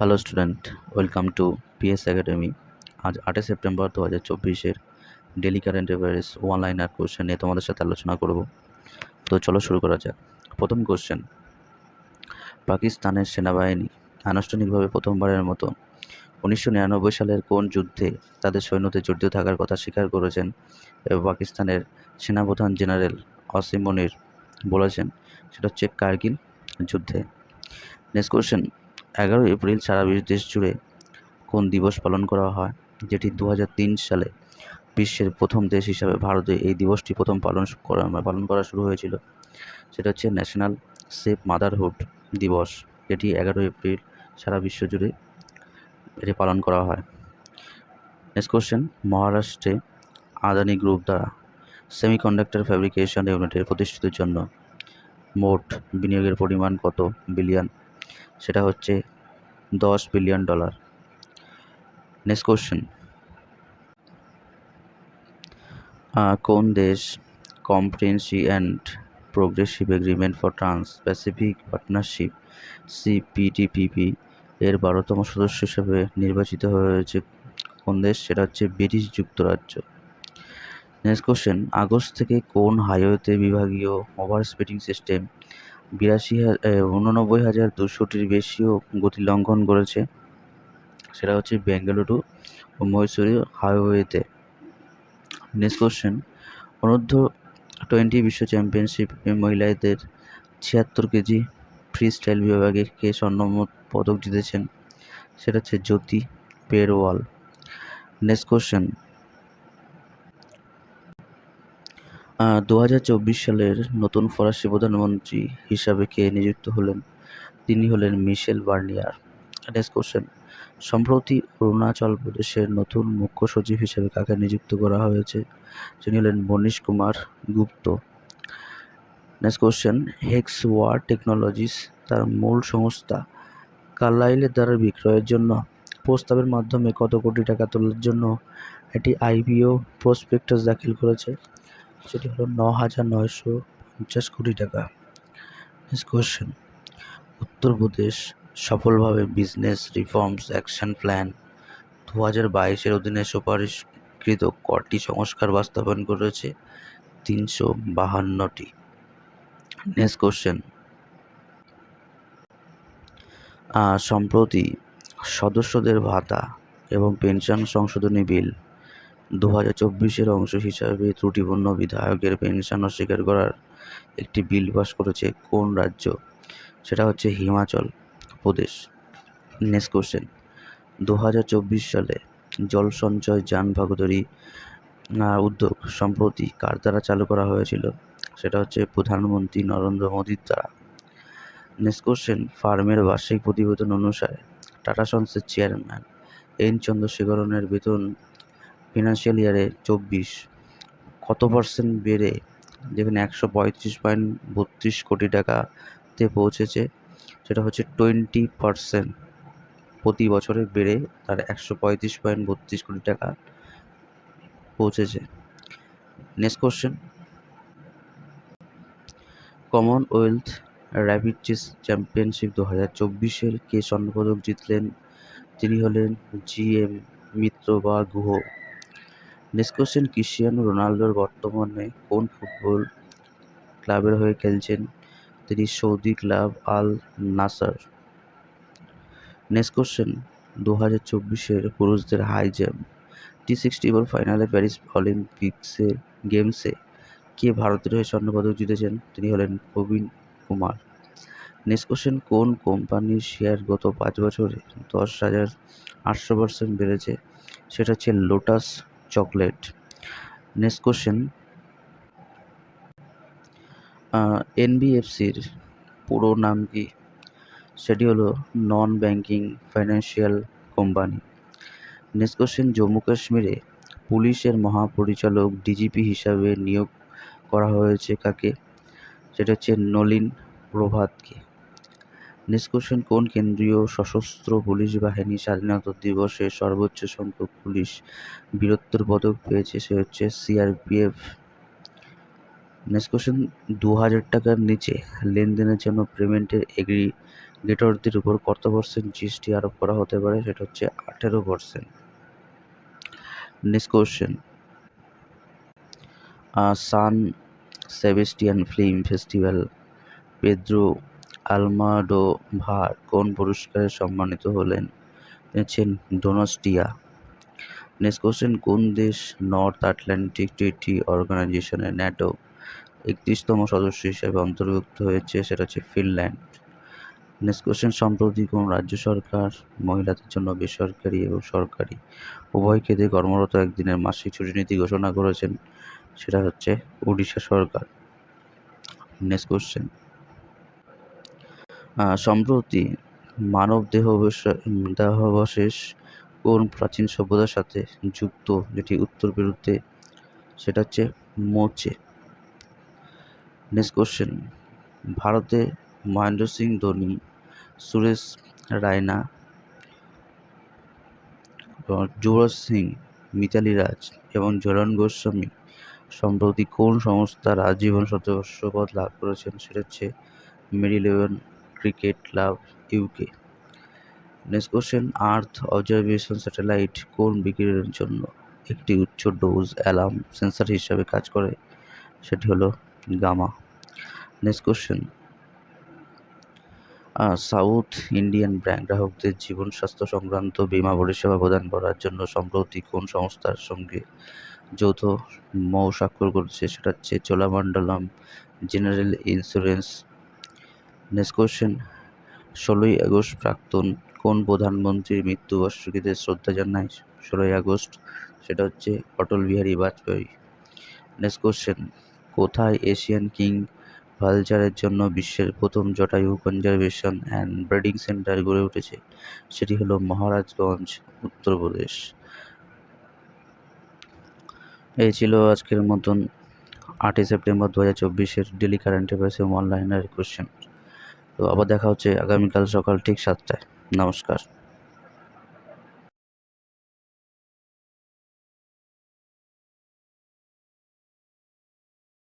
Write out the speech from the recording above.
Hello student, welcome to PS academy. আজ 8 September 2024-এর daily current affairs one liner question নিয়ে তোমাদের সাথে আলোচনা করব। তো চলো শুরু করা যাক। প্রথম কোশ্চেন, পাকিস্তানের সেনাবাহিনী আনুষ্ঠানিকভাবে প্রথমবারের মতো 1999 সালের কোন যুদ্ধে তাদের সৈন্যদের জড়িত থাকার কথা স্বীকার করেছেন এবং পাকিস্তানের সেনাপ্রধান জেনারেল আসিম মনির বলেছেন সেটা হচ্ছে কার্গিল যুদ্ধে। নেক্সট কোশ্চেন, 11 এপ্রিল সারা দেশ জুড়ে কোন দিবস পালন করা হয়, যেটি 2003 সালে বিশ্বের প্রথম দেশ হিসাবে ভারতে এই দিবসটি প্রথম পালন করা শুরু হয়েছিল। সেটা হচ্ছে ন্যাশনাল সেফ মাদারহুড দিবস, এটি 11 এপ্রিল সারা বিশ্ব জুড়ে এটি পালন করা হয়। নেক্সট কোশ্চেন, মহারাষ্ট্রে আদানি গ্রুপ দ্বারা সেমিকন্ডাক্টর ফ্যাব্রিকেশন ইউনিটের প্রতিষ্ঠিতের জন্য মোট বিনিয়োগের পরিমাণ কত বিলিয়ন? সেটা হচ্ছে $10 বিলিয়ন। নেক্সট কোশ্চেন, কোন দেশ comprehensive and progressive agreement for trans pacific partnership CPTPP এর 12তম সদস্য হিসেবে নির্বাচিত হয়েছে? কোন দেশ? সেটা হচ্ছে ব্রিটিশ যুক্তরাজ্য। নেক্সট কোশ্চেন, আগস্ট থেকে কোন হাইওয়েতে বিভাগীয় ওভার স্পিডিং সিস্টেম 89,200-টির বেশিও গতি লঙ্ঘন করেছে? সেটা হচ্ছে বেঙ্গালুরু ও মহীশূর হাইওয়েতে। নেক্সট কোশ্চেন, অনূর্ধ্ব-20 বিশ্ব চ্যাম্পিয়নশিপে মহিলাদের 76 কেজি ফ্রি স্টাইল বিভাগে কে স্বর্ণ পদক জিতেছেন? সেটা হচ্ছে জ্যোতি পেরওয়াল। নেক্সট কোশ্চেন, 2024 সালের নতুন ফরাসি প্রধানমন্ত্রী হিসাবে কে নিযুক্ত হলেন? তিনি হলেন মিশেল বার্নিয়ার। নেক্সট কোশ্চেন, সম্প্রতি অরুণাচল প্রদেশের নতুন মুখ্য সচিব হিসেবে কাকে নিযুক্ত করা হয়েছে? তিনি হলেন Manish Kumar Gupta. Next question, Hexaware technologies তার মূল সংস্থা কার্লাইলের দ্বারা বিক্রয়ের জন্য প্রস্তাবের মাধ্যমে কত কোটি টাকা তোলার জন্য একটি আইপিও প্রসপেক্টাস দাখিল করেছে? সেটি হলো 9,950 কোটি টাকা। নেক্সট কোশ্চেন, উত্তরপ্রদেশ সফলভাবে বিজনেস রিফর্মস অ্যাকশন প্ল্যান 2022-এর অধীনে সুপারিশকৃত কটি সংস্কার বাস্তবায়ন করেছে? 352টি। নেক্সট কোশ্চেন, সম্প্রতি সদস্যদের ভাতা এবং পেনশন সংশোধনী বিল 2024-এর অংশ হিসাবে ত্রুটিপূর্ণ বিধায়কের পেনশন অস্বীকার করার একটি বিল পাস করেছে কোন রাজ্য? সেটা হচ্ছে হিমাচল প্রদেশ। নেক্সট কোশ্চেন, 2024 সালে জল সঞ্চয় যান ভাগীদারি উদ্যোগ সম্প্রতি কার দ্বারা চালু করা হয়েছিল? সেটা হচ্ছে প্রধানমন্ত্রী নরেন্দ্র মোদীর দ্বারা। নেক্সট কোশ্চেন, ফার্মের বার্ষিক প্রতিবেদন অনুসারে টাটা সন্সের চেয়ারম্যান এন চন্দ্রশেখরনের বেতন ফিনান্সিয়াল ইয়ারে 24 কত % বেড়ে যেখানে 135.32 কোটি টাকাতে পৌঁছেছে? সেটা হচ্ছে 20% প্রতি বছরে বেড়ে তার 135.32 কোটি টাকা পৌঁছেছে। Next question, Commonwealth rapid chess championship 2024-এর কে স্বর্ণপদক জিতলেন? তিনি হলেন GM মিত্র বা গুহ। নেক্সট কোশ্চেন, ক্রিশ্চিয়ানো রোনাল্ডোর বর্তমানে কোন ফুটবল ক্লাবের হয়ে খেলছেন? তিনি সৌদি ক্লাব আল নাসর। নেক্সট কোশ্চেন, 2024-এর পুরুষদের হাই জাম্প T64 ফাইনালে প্যারিস অলিম্পিক্সের গেমসে কে ভারতের হয়ে স্বর্ণপদক জিতেছেন? তিনি হলেন প্রবীণ কুমার। নেক্সট কোশ্চেন, কোন কোম্পানির শেয়ার গত 5 বছরে 10,800% বেড়েছে? সেটা হচ্ছে লোটাস চকলেট। নেক্সট কোশ্চেন, NBFCর পুরো নাম কি? সেটি হলো non banking financial company. Next question, Jammu কাশ্মীরে পুলিশের মহাপরিচালক DGP হিসাবে নিয়োগ করা হয়েছে কাকে? সেটা হচ্ছে নলিন প্রভাতকে। নেক্সট কোশ্চেন, কোন কেন্দ্রীয় সশস্ত্র পুলিশ বাহিনী স্বাধীনতা দিবসে সর্বোচ্চ সংখ্যক পুলিশ বীরত্বের পদক পেয়েছে? সে হচ্ছে CRPF। নেক্সট কোশ্চেন, 2,000 টাকার নিচে লেনদেনের জন্য পেমেন্টের নেটওয়ার্কদের উপর কত পার্সেন্ট জিএসটি আরোপ করা হতে পারে? সেটা হচ্ছে 18%। নেক্সট কোশ্চেন, সান সেবেস্টিয়ান ফিল্ম ফেস্টিভ্যাল পেদ্রো আলমোডোভার কোন পুরস্কারে সম্মানিত হলেন? তিনি হচ্ছেন ডোনোস্টিয়া। নেক্সট কোশ্চেন, কোন দেশ নর্থ আটলান্টিক ট্রিটি অর্গানাইজেশনের ন্যাটো 31তম সদস্য হিসেবে অন্তর্ভুক্ত হয়েছে? সেটা হচ্ছে ফিনল্যান্ড। নেক্সট কোশ্চেন, সম্প্রতি কোন রাজ্য সরকার মহিলাদের জন্য বেসরকারি এবং সরকারি উভয় ক্ষেত্রে কর্মরত একদিনের মাসিক ছুটি নীতি ঘোষণা করেছেন? সেটা হচ্ছে উড়িষ্যা সরকার। নেক্সট কোশ্চেন, সম্প্রতি মানব দেহাবশেষ কোন প্রাচীন সভ্যতার সাথে যুক্ত, যেটি উত্তর পেরুতে? সেটা হচ্ছে মোচে। নেক্সট কোশ্চেন, ভারতে মহেন্দ্র সিং ধোনি, সুরেশ রায়না, যুবরাজ সিং, মিতালি রাজ এবং ঝুলন গোস্বামী সম্প্রতি কোন সংস্থার আজীবন সদস্যপদ লাভ করেছেন? সেটা হচ্ছে Marylebone cricket club, UK. Next question, earth observation satellite কোন বিকিরণের জন্য একটি উচ্চ ডোজ অ্যালার্ম সেন্সর হিসাবে কাজ করে? সেটি হলো gamma. Next question, South Indian bank গ্রাহকদের জীবন স্বাস্থ্য সংক্রান্ত বীমা পরিষেবা প্রদান করার জন্য সম্প্রতি কোন সংস্থার সঙ্গে যৌথ স্বাক্ষর করেছে? সেটা হচ্ছে Cholamandalam general insurance. Next question, 16ই আগস্ট প্রাক্তন কোন প্রধানমন্ত্রীর মৃত্যুবার্ষিকীতে শ্রদ্ধা জানায় 16ই আগস্ট? সেটা হচ্ছে অটল বিহারী বাজপেয়ী। নেক্সট কোশ্চেন, কোথায় এশিয়ান কিং ভালচারের জন্য বিশ্বের প্রথম Jatayu conservation and breeding centre গড়ে উঠেছে? সেটি হলো মহারাজগঞ্জ, উত্তরপ্রদেশ। এই ছিল আজকের মতন 8ই সেপ্টেম্বর 2024-এর ডেলি কারেন্ট অ্যাফেয়ার্স এবং অনলাইনের কোশ্চেন। তো আবার দেখা হচ্ছে আগামীকাল সকাল ঠিক 7টায়। নমস্কার।